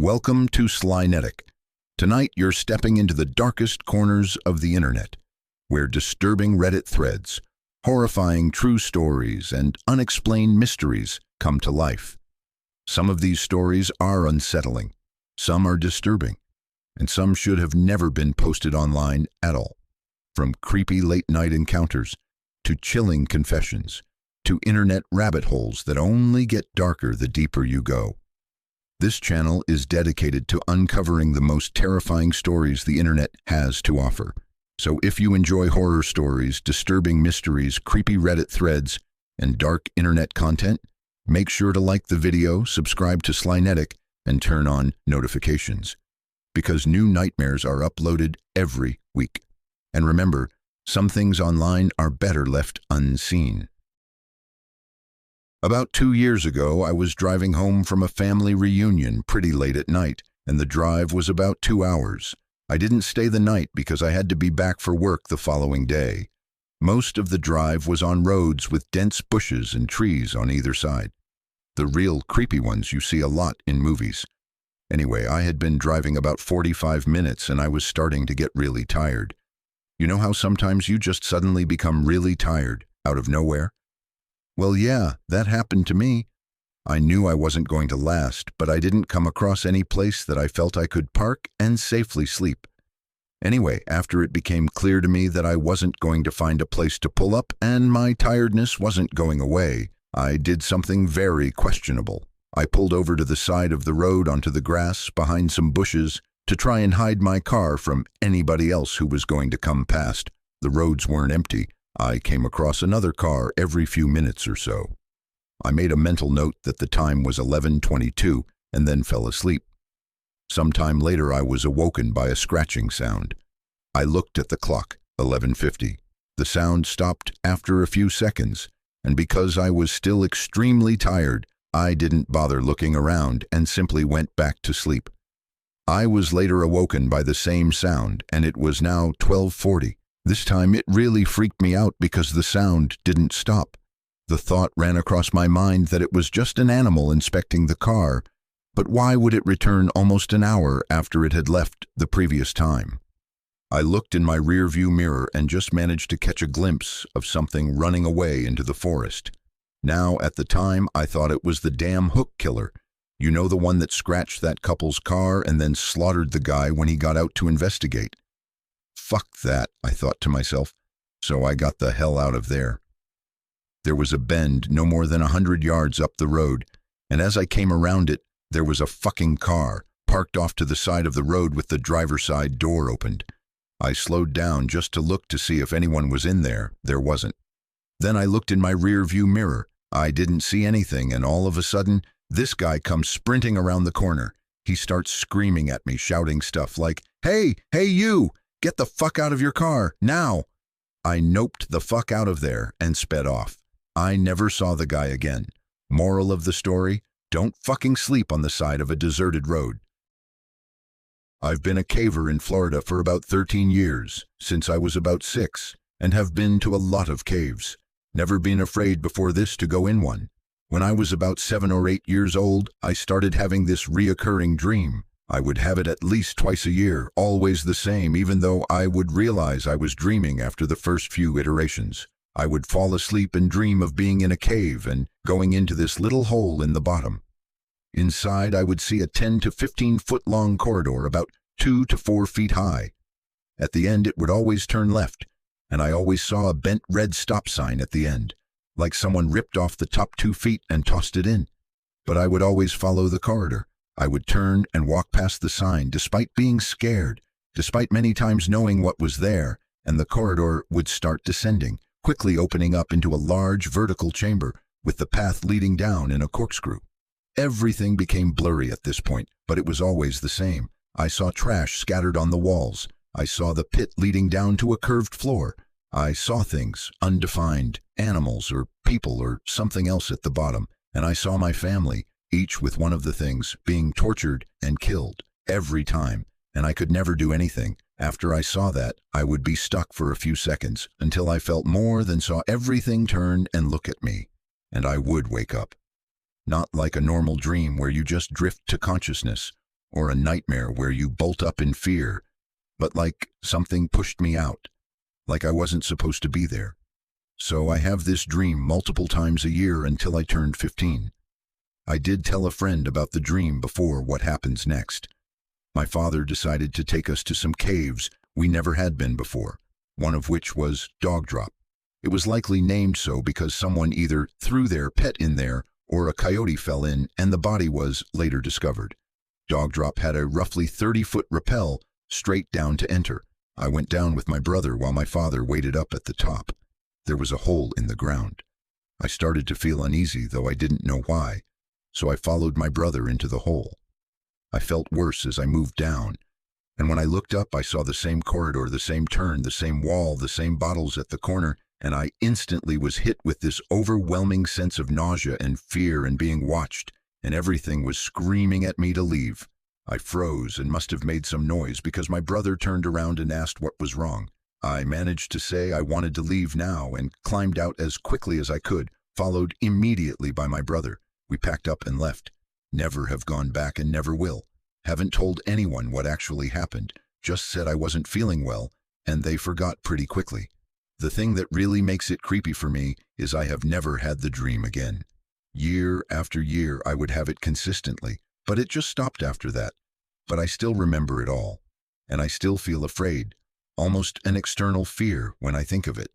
Welcome to Slynetic. Tonight you're stepping into the darkest corners of the internet, where disturbing Reddit threads, horrifying true stories, and unexplained mysteries come to life. Some of these stories are unsettling, some are disturbing, and some should have never been posted online at all. From creepy late-night encounters, to chilling confessions, to internet rabbit holes that only get darker the deeper you go. This channel is dedicated to uncovering the most terrifying stories the internet has to offer. So if you enjoy horror stories, disturbing mysteries, creepy Reddit threads, and dark internet content, make sure to like the video, subscribe to Slynetic, and turn on notifications, because new nightmares are uploaded every week. And remember, some things online are better left unseen. About 2 years ago, I was driving home from a family reunion pretty late at night, and the drive was about 2 hours. I didn't stay the night because I had to be back for work the following day. Most of the drive was on roads with dense bushes and trees on either side. The real creepy ones you see a lot in movies. Anyway, I had been driving about 45 minutes and I was starting to get really tired. You know how sometimes you just suddenly become really tired, out of nowhere? Well, yeah, that happened to me. I knew I wasn't going to last, but I didn't come across any place that I felt I could park and safely sleep. Anyway, after it became clear to me that I wasn't going to find a place to pull up and my tiredness wasn't going away, I did something very questionable. I pulled over to the side of the road onto the grass behind some bushes to try and hide my car from anybody else who was going to come past. The roads weren't empty. I came across another car every few minutes or so. I made a mental note that the time was 11:22 and then fell asleep. Sometime later I was awoken by a scratching sound. I looked at the clock, 11:50. The sound stopped after a few seconds, and because I was still extremely tired, I didn't bother looking around and simply went back to sleep. I was later awoken by the same sound, and it was now 12:40. This time it really freaked me out because the sound didn't stop. The thought ran across my mind that it was just an animal inspecting the car, but why would it return almost an hour after it had left the previous time? I looked in my rearview mirror and just managed to catch a glimpse of something running away into the forest. Now, at the time, I thought it was the damn hook killer. You know, the one that scratched that couple's car and then slaughtered the guy when he got out to investigate. Fuck that, I thought to myself, so I got the hell out of there. There was a bend no more than 100 yards up the road, and as I came around it, there was a fucking car parked off to the side of the road with the driver's side door opened. I slowed down just to look to see if anyone was in there. There wasn't. Then I looked in my rear view mirror. I didn't see anything, and all of a sudden, this guy comes sprinting around the corner. He starts screaming at me, shouting stuff like, "Hey, you! Get the fuck out of your car, now!" I noped the fuck out of there and sped off. I never saw the guy again. Moral of the story, don't fucking sleep on the side of a deserted road. I've been a caver in Florida for about 13 years, since I was about 6, and have been to a lot of caves. Never been afraid before this to go in one. When I was about 7 or 8 years old, I started having this reoccurring dream. I would have it at least twice a year, always the same, even though I would realize I was dreaming after the first few iterations. I would fall asleep and dream of being in a cave and going into this little hole in the bottom. Inside, I would see a 10 to 15 foot long corridor about 2 to 4 feet high. At the end, it would always turn left, and I always saw a bent red stop sign at the end, like someone ripped off the top 2 feet and tossed it in. But I would always follow the corridor. I would turn and walk past the sign despite being scared, despite many times knowing what was there, and the corridor would start descending, quickly opening up into a large vertical chamber with the path leading down in a corkscrew. Everything became blurry at this point, but it was always the same. I saw trash scattered on the walls. I saw the pit leading down to a curved floor. I saw things, undefined, animals or people or something else at the bottom, and I saw my family, each with one of the things, being tortured and killed every time, and I could never do anything. After I saw that, I would be stuck for a few seconds until I felt more than saw everything turn and look at me, and I would wake up. Not like a normal dream where you just drift to consciousness, or a nightmare where you bolt up in fear, but like something pushed me out, like I wasn't supposed to be there. So I have this dream multiple times a year until I turned 15. I did tell a friend about the dream before what happens next. My father decided to take us to some caves we never had been before, one of which was Dog Drop. It was likely named so because someone either threw their pet in there or a coyote fell in and the body was later discovered. Dog Drop had a roughly 30-foot rappel straight down to enter. I went down with my brother while my father waited up at the top. There was a hole in the ground. I started to feel uneasy, though I didn't know why, so I followed my brother into the hole. I felt worse as I moved down, and when I looked up I saw the same corridor, the same turn, the same wall, the same bottles at the corner, and I instantly was hit with this overwhelming sense of nausea and fear and being watched, and everything was screaming at me to leave. I froze and must have made some noise because my brother turned around and asked what was wrong. I managed to say I wanted to leave now and climbed out as quickly as I could, followed immediately by my brother. We packed up and left. Never have gone back and never will. Haven't told anyone what actually happened, just said I wasn't feeling well, and they forgot pretty quickly. The thing that really makes it creepy for me is I have never had the dream again. Year after year I would have it consistently, but it just stopped after that. But I still remember it all, and I still feel afraid. Almost an external fear when I think of it.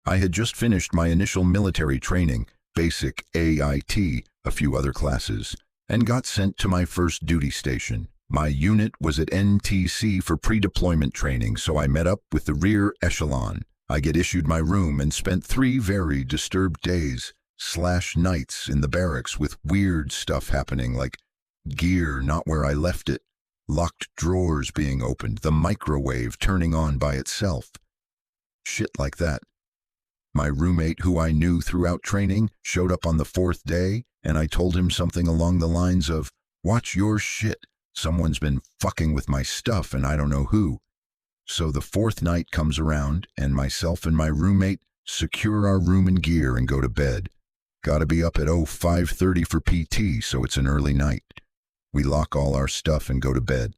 I had just finished my initial military training, basic AIT, a few other classes, and got sent to my first duty station. My unit was at NTC for pre-deployment training, so I met up with the rear echelon. I get issued my room and spent 3 very disturbed days/nights in the barracks with weird stuff happening, like gear not where I left it, locked drawers being opened, the microwave turning on by itself. Shit like that. My roommate, who I knew throughout training, showed up on the 4th day, and I told him something along the lines of, "Watch your shit. Someone's been fucking with my stuff and I don't know who." So the 4th night comes around, and myself and my roommate secure our room and gear and go to bed. Gotta be up at 5:30 for PT, so it's an early night. We lock all our stuff and go to bed.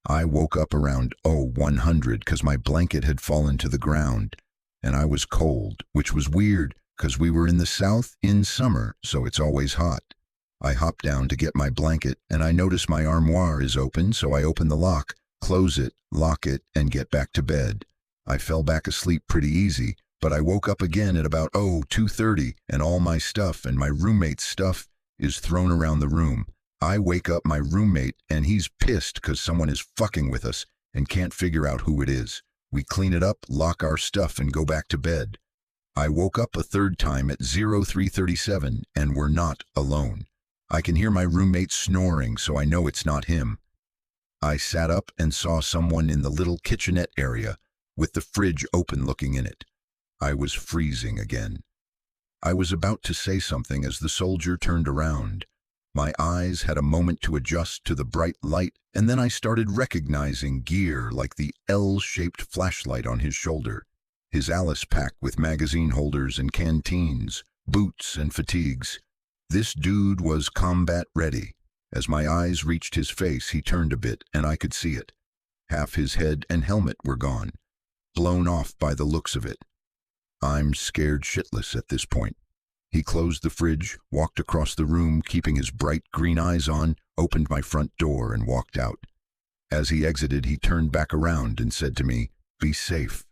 I woke up around 100 because my blanket had fallen to the ground, and I was cold, which was weird because we were in the South in summer, so it's always hot. I hop down to get my blanket, and I notice my armoire is open, so I open the lock, close it, lock it, and get back to bed. I fell back asleep pretty easy, but I woke up again at about 2:30, and all my stuff and my roommate's stuff is thrown around the room. I wake up my roommate, and he's pissed because someone is fucking with us and can't figure out who it is. We clean it up, lock our stuff, and go back to bed. I woke up a 3rd time at 03:37, and we're not alone. I can hear my roommate snoring, so I know it's not him. I sat up and saw someone in the little kitchenette area with the fridge open looking in it. I was freezing again. I was about to say something as the soldier turned around. My eyes had a moment to adjust to the bright light, and then I started recognizing gear like the L-shaped flashlight on his shoulder, his Alice pack with magazine holders and canteens, boots and fatigues. This dude was combat ready. As my eyes reached his face, he turned a bit, and I could see it. Half his head and helmet were gone, blown off by the looks of it. I'm scared shitless at this point. He closed the fridge, walked across the room, keeping his bright green eyes on, opened my front door, and walked out. As he exited, he turned back around and said to me, "Be safe."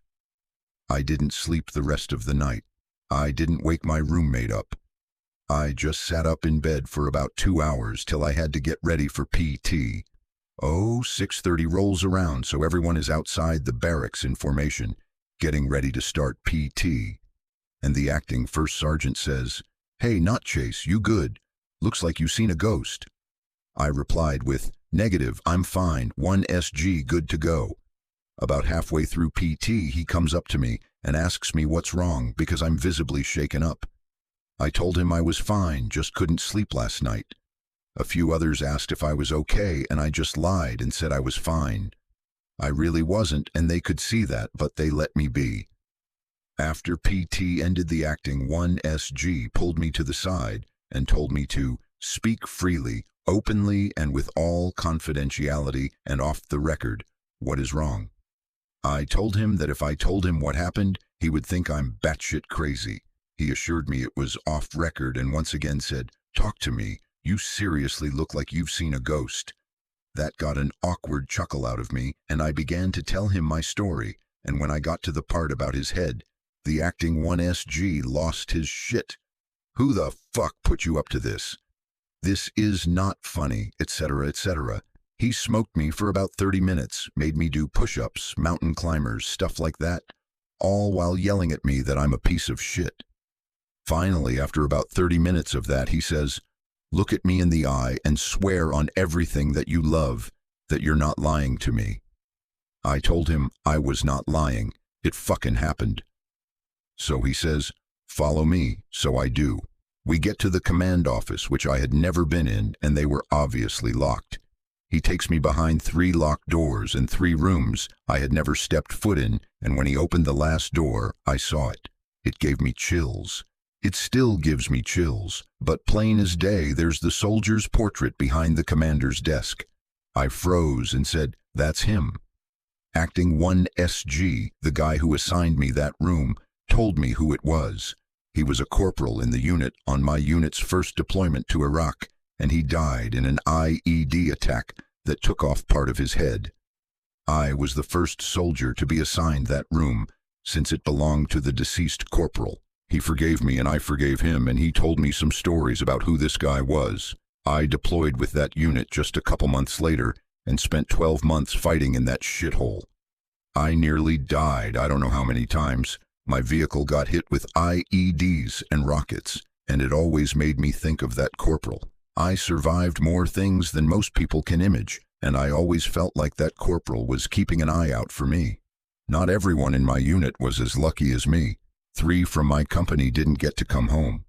I didn't sleep the rest of the night. I didn't wake my roommate up. I just sat up in bed for about 2 hours till I had to get ready for PT. 6:30 rolls around, so everyone is outside the barracks in formation, getting ready to start PT. And the acting first sergeant says, "Hey, not Chase, you good? Looks like you seen a ghost." I replied with, "Negative, I'm fine, 1 SG, good to go." About halfway through PT, he comes up to me and asks me what's wrong because I'm visibly shaken up. I told him I was fine, just couldn't sleep last night. A few others asked if I was okay, and I just lied and said I was fine. I really wasn't, and they could see that, but they let me be. After PT ended the acting, 1 SG pulled me to the side and told me to speak freely, openly, and with all confidentiality and off the record. What is wrong? I told him that if I told him what happened, he would think I'm batshit crazy. He assured me it was off record and once again said, "Talk to me. You seriously look like you've seen a ghost." That got an awkward chuckle out of me, and I began to tell him my story, and when I got to the part about his head, the acting 1SG lost his shit. "Who the fuck put you up to this? This is not funny," etc., etc. He smoked me for about 30 minutes, made me do push-ups, mountain climbers, stuff like that, all while yelling at me that I'm a piece of shit. Finally, after about 30 minutes of that, he says, "Look at me in the eye and swear on everything that you love that you're not lying to me." I told him I was not lying. It fucking happened. So he says, "Follow me," so I do. We get to the command office, which I had never been in, and they were obviously locked. He takes me behind 3 locked doors and 3 rooms I had never stepped foot in, and when he opened the last door, I saw it. It gave me chills. It still gives me chills, but plain as day, there's the soldier's portrait behind the commander's desk. I froze and said, "That's him." Acting 1SG, the guy who assigned me that room, told me who it was. He was a corporal in the unit on my unit's first deployment to Iraq, and he died in an IED attack that took off part of his head. I was the first soldier to be assigned that room, since it belonged to the deceased corporal. He forgave me and I forgave him, and he told me some stories about who this guy was. I deployed with that unit just a couple months later and spent 12 months fighting in that shithole. I nearly died, I don't know how many times. My vehicle got hit with IEDs and rockets, and it always made me think of that corporal. I survived more things than most people can image, and I always felt like that corporal was keeping an eye out for me. Not everyone in my unit was as lucky as me. 3 from my company didn't get to come home.